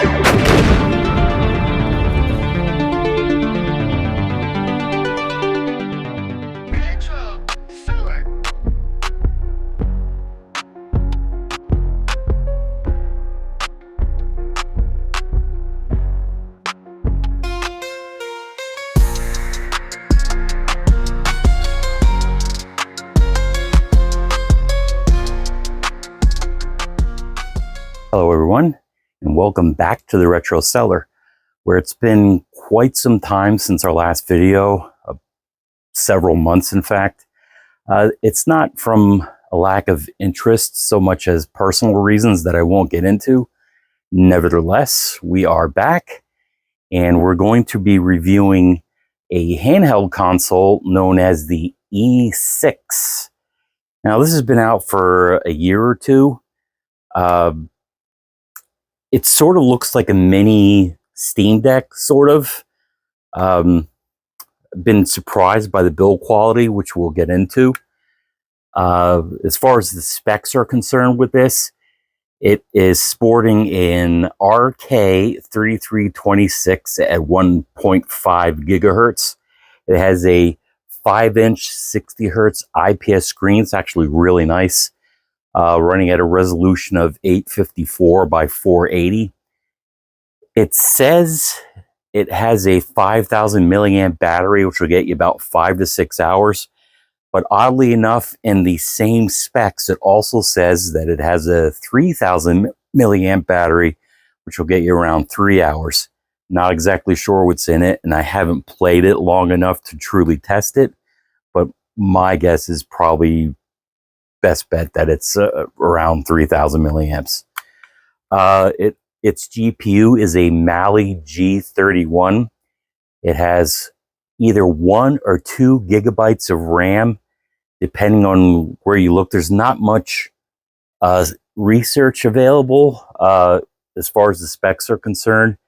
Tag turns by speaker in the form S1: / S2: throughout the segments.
S1: Hello everyone, and welcome back to the Retro Cellar, where it's been quite some time since our last video, several months in fact. It's not from a lack of interest so much as personal reasons that I won't get into. Nevertheless, we are back, and we're going to be reviewing a handheld console known as the E6. Now, this has been out for a year or two. It sort of looks like a mini Steam Deck, sort of. Been surprised by the build quality, which we'll get into. As far as the specs are concerned with this, it is sporting an RK3326 at 1.5 gigahertz. It has a 5-inch 60 hertz IPS screen. It's actually really nice. Running at a resolution of 854 by 480. It says it has a 5,000 milliamp battery, which will get you about 5 to 6 hours. But oddly enough, in the same specs, it also says that it has a 3,000 milliamp battery, which will get you around 3 hours. Not exactly sure what's in it, and I haven't played it long enough to truly test it. But my guess is probably best bet that it's around 3,000 milliamps. Its GPU is a Mali G31. It has either 1 or 2 gigabytes of RAM, depending on where you look. There's not much research available as far as the specs are concerned.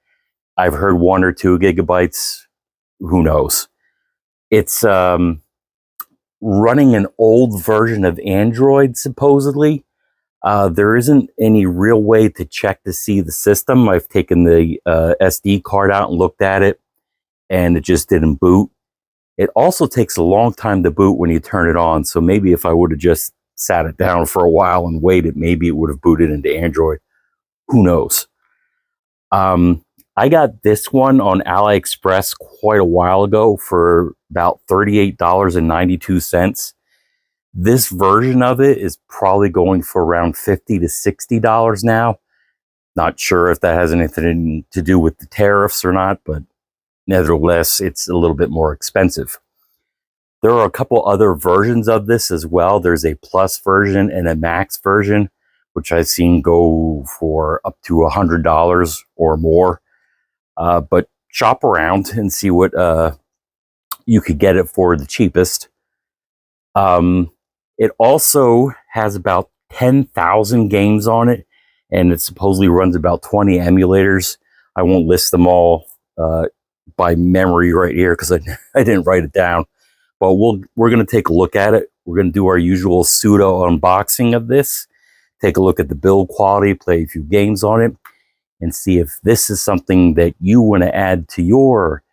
S1: I've heard 1 or 2 gigabytes. Who knows? It's running an old version of Android, supposedly. There isn't any real way to check to see the system. I've taken the SD card out and looked at it, and it just didn't boot. It also takes a long time to boot when you turn it on, so maybe if I would have just sat it down for a while and waited, maybe it would have booted into Android. Who knows? I got this one on AliExpress quite a while ago for about $38.92. This version of it is probably going for around $50 to $60 now. Not sure if that has anything to do with the tariffs or not, but nevertheless, it's a little bit more expensive. There are a couple other versions of this as well. There's a Plus version and a Max version, which I've seen go for up to $100 or more. But shop around and see what you could get it for the cheapest. It also has about 10,000 games on it, and it supposedly runs about 20 emulators. I won't list them all by memory right here because I didn't write it down. But we're going to take a look at it. We're going to do our usual pseudo unboxing of this, take a look at the build quality, play a few games on it, and see if this is something that you want to add to your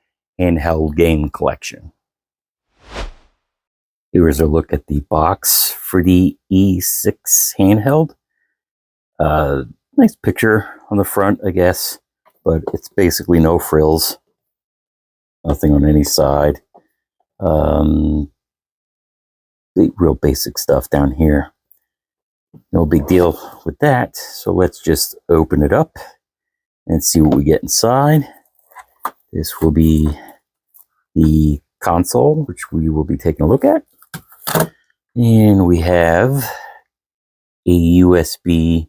S1: handheld game collection. Here's a look at the box for the E6 handheld. Nice picture on the front, I guess, but it's basically no frills. Nothing on any side. Real basic stuff down here. No big deal with that. So let's just open it up and see what we get inside. This will be the console, which we will be taking a look at. And we have a USB-C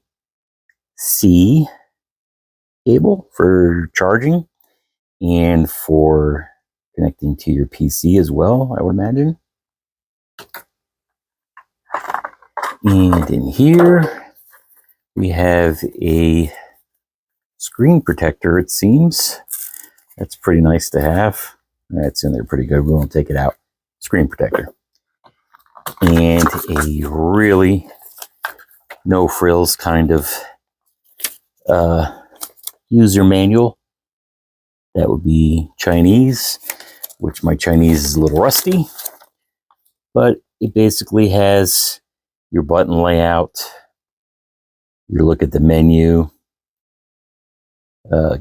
S1: cable for charging and for connecting to your PC as well, I would imagine. And in here, we have a screen protector, it seems. That's pretty nice to have. That's in there pretty good. We won't take it out. Screen protector. And a really no frills kind of user manual. That would be Chinese, which my Chinese is a little rusty. But it basically has your button layout, your look at the menu,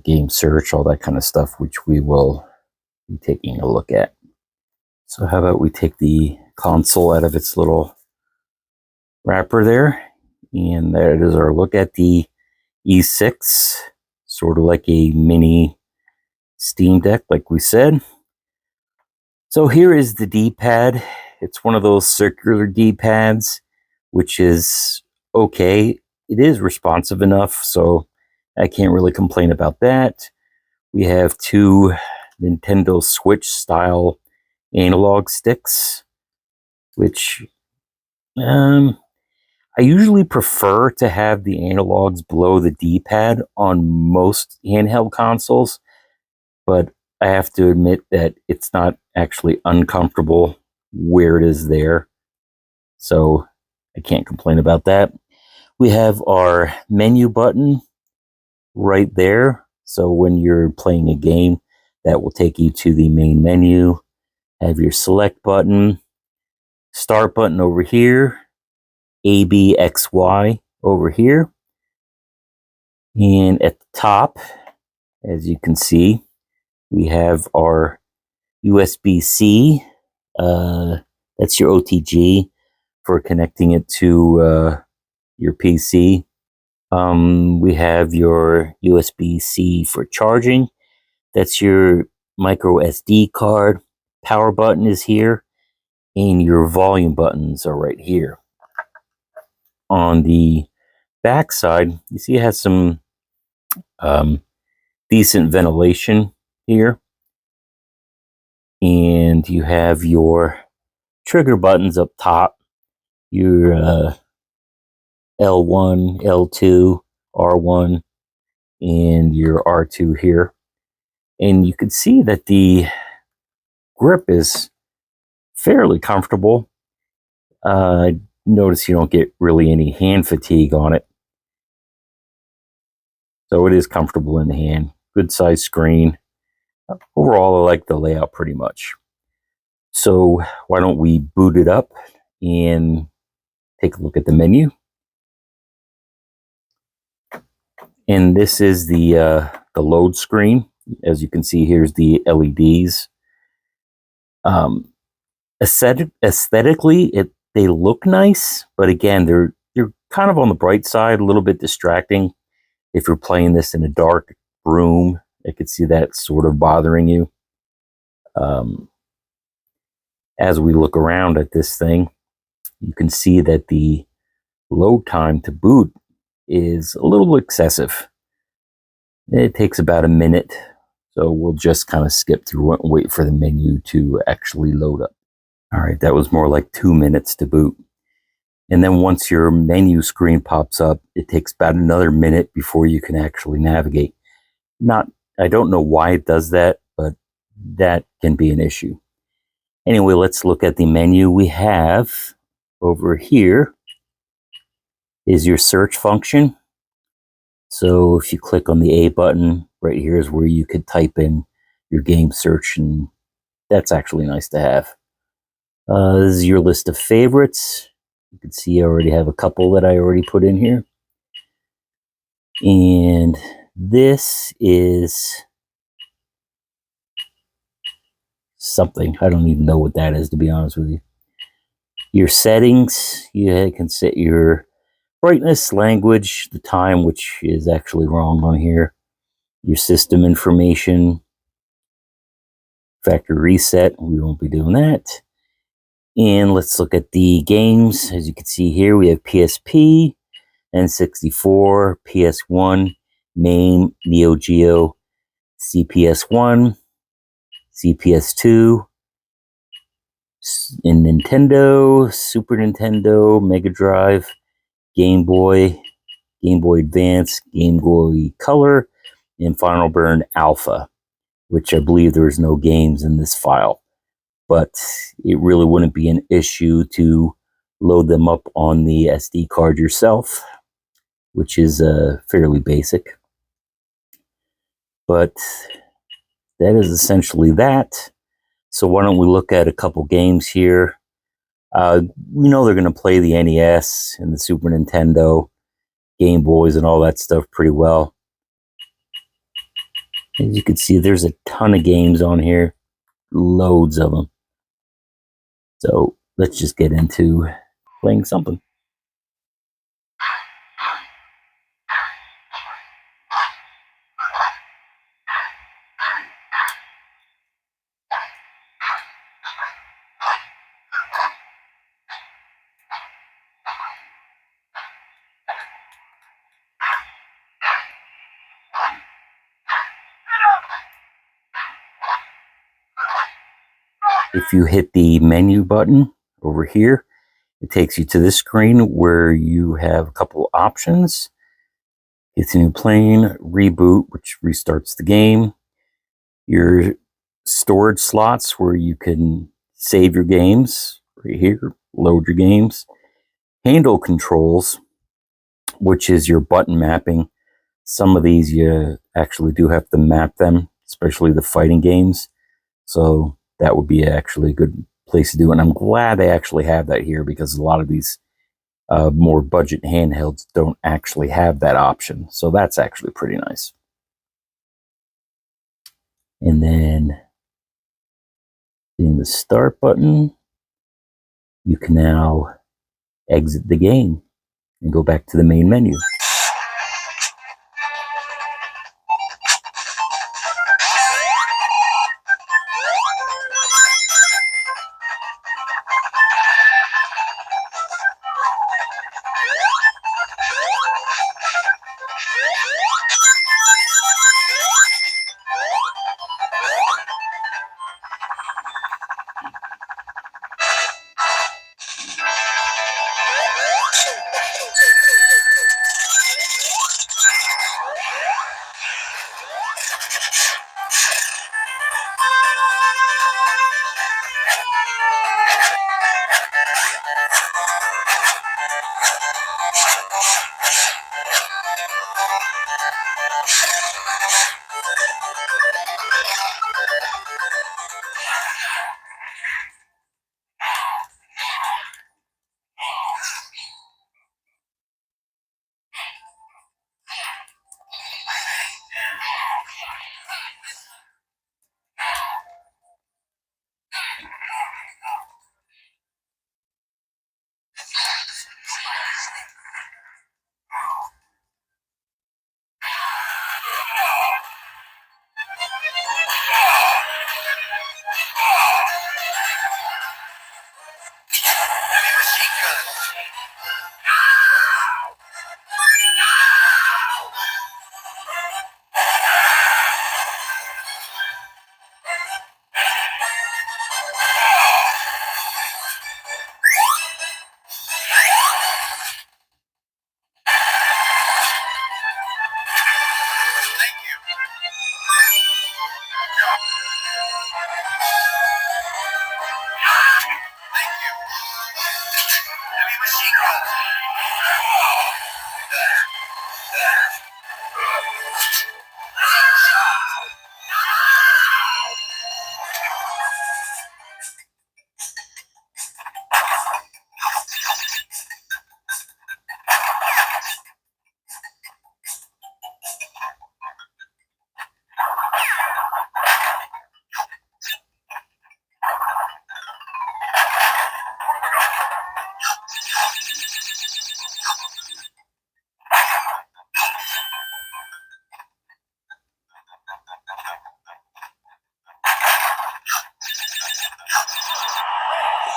S1: game search, all that kind of stuff, which we will be taking a look at. So how about we take the console out of its little wrapper there, and there it is, our look at the E6, sort of like a mini Steam Deck, like we said. So here is the D-pad. It's one of those circular D-pads, which is okay. It is responsive enough, so I can't really complain about that. We have two Nintendo Switch style analog sticks, which I usually prefer to have the analogs below the D-pad on most handheld consoles, but I have to admit that it's not actually uncomfortable where it is there, so I can't complain about that. We have our menu button right there, so when you're playing a game, that will take you to the main menu. Have your select button, start button over here, A, B, X, Y over here. And at the top, as you can see, we have our USB-C. That's your OTG for connecting it to your PC. We have your USB-C for charging. That's your micro SD card. Power button is here, and your volume buttons are right here. On the back side, you see it has some decent ventilation here, and you have your trigger buttons up top, your L1, L2, R1, and your R2 here. And you can see that the grip is fairly comfortable. Notice you don't get really any hand fatigue on it. So it is comfortable in the hand. Good size screen. Overall, I like the layout pretty much. So why don't we boot it up and take a look at the menu. And this is the load screen. As you can see, here's the LEDs. Aesthetically, they look nice, but again, they're kind of on the bright side, a little bit distracting. If you're playing this in a dark room, I could see that sort of bothering you. As we look around at this thing, you can see that the load time to boot is a little excessive. It takes about a minute, so we'll just kind of skip through it and wait for the menu to actually load up. All right, that was more like 2 minutes to boot. And then once your menu screen pops up, it takes about another minute before you can actually navigate. I don't know why it does that, but that can be an issue. Anyway, let's look at the menu. We have over here is your search function. So if you click on the A button, right here is where you could type in your game search, and that's actually nice to have. This is your list of favorites. You can see I already have a couple that I already put in here. And this is something. I don't even know what that is, to be honest with you. Your settings, you can set your brightness, language, the time, which is actually wrong on here. Your system information, factory reset, we won't be doing that. And let's look at the games. As you can see here, we have PSP, N64, PS1, MAME, Neo Geo, CPS1, CPS2, and Nintendo, Super Nintendo, Mega Drive, Game Boy, Game Boy Advance, Game Boy Color, and Final Burn Alpha, which I believe there's no games in this file. But it really wouldn't be an issue to load them up on the SD card yourself, which is fairly basic. But that is essentially that. So why don't we look at a couple games here? We know they're going to play the NES and the Super Nintendo, Game Boys, and all that stuff pretty well. As you can see, there's a ton of games on here, loads of them. So let's just get into playing something. If you hit the menu button over here, it takes you to this screen where you have a couple options. Continue playing, reboot, which restarts the game. Your storage slots where you can save your games, right here, load your games. Handle controls, which is your button mapping. Some of these you actually do have to map them, especially the fighting games. So that would be actually a good place to do it. And I'm glad they actually have that here, because a lot of these more budget handhelds don't actually have that option. So that's actually pretty nice. And then in the start button, you can now exit the game and go back to the main menu.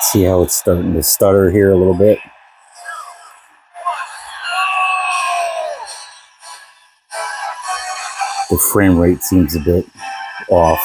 S1: See how it's starting to stutter here a little bit. The frame rate seems a bit off.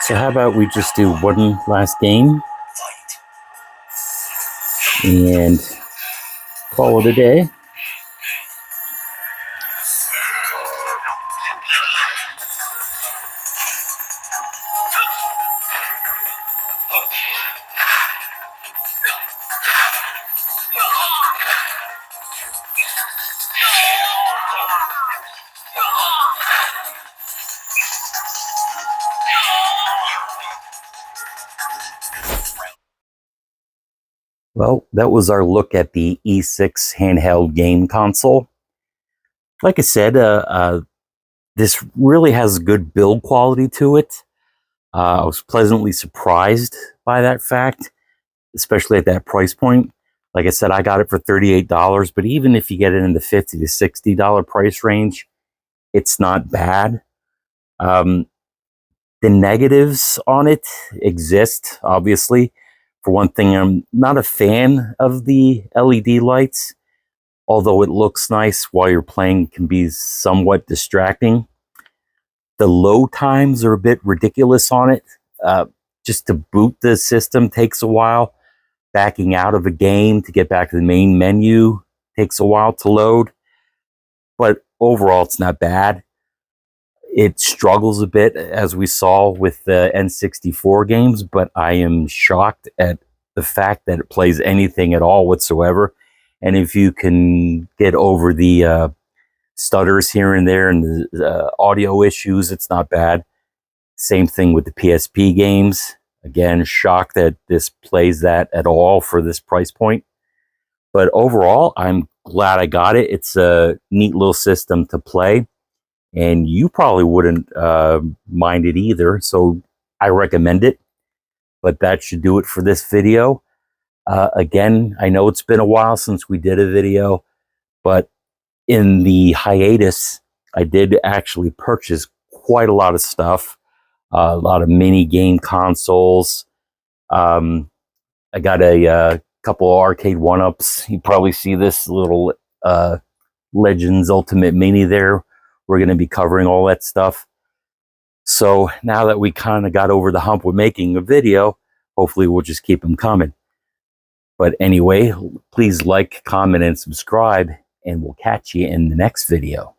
S1: So how about we just do one last game and call it a day. Well, that was our look at the E6 Handheld Game Console. Like I said, this really has good build quality to it. I was pleasantly surprised by that fact, especially at that price point. Like I said, I got it for $38, but even if you get it in the $50 to $60 price range, it's not bad. The negatives on it exist, obviously. For one thing, I'm not a fan of the LED lights, although it looks nice while you're playing, can be somewhat distracting. The load times are a bit ridiculous on it. Just to boot the system takes a while. Backing out of a game to get back to the main menu takes a while to load. But overall, it's not bad. It struggles a bit, as we saw with the N64 games, but I am shocked at the fact that it plays anything at all whatsoever. And if you can get over the stutters here and there and the audio issues, it's not bad. Same thing with the PSP games. Again, shocked that this plays that at all for this price point. But overall, I'm glad I got it. It's a neat little system to play. And you probably wouldn't mind it either, so I recommend it. But that should do it for this video. Again, I know it's been a while since we did a video, but in the hiatus, I did actually purchase quite a lot of stuff, a lot of mini game consoles. I got a couple of arcade one-ups. You probably see this little Legends Ultimate Mini there. We're going to be covering all that stuff. So now that we kind of got over the hump with making a video, hopefully we'll just keep them coming. But anyway, please like, comment, and subscribe, and we'll catch you in the next video.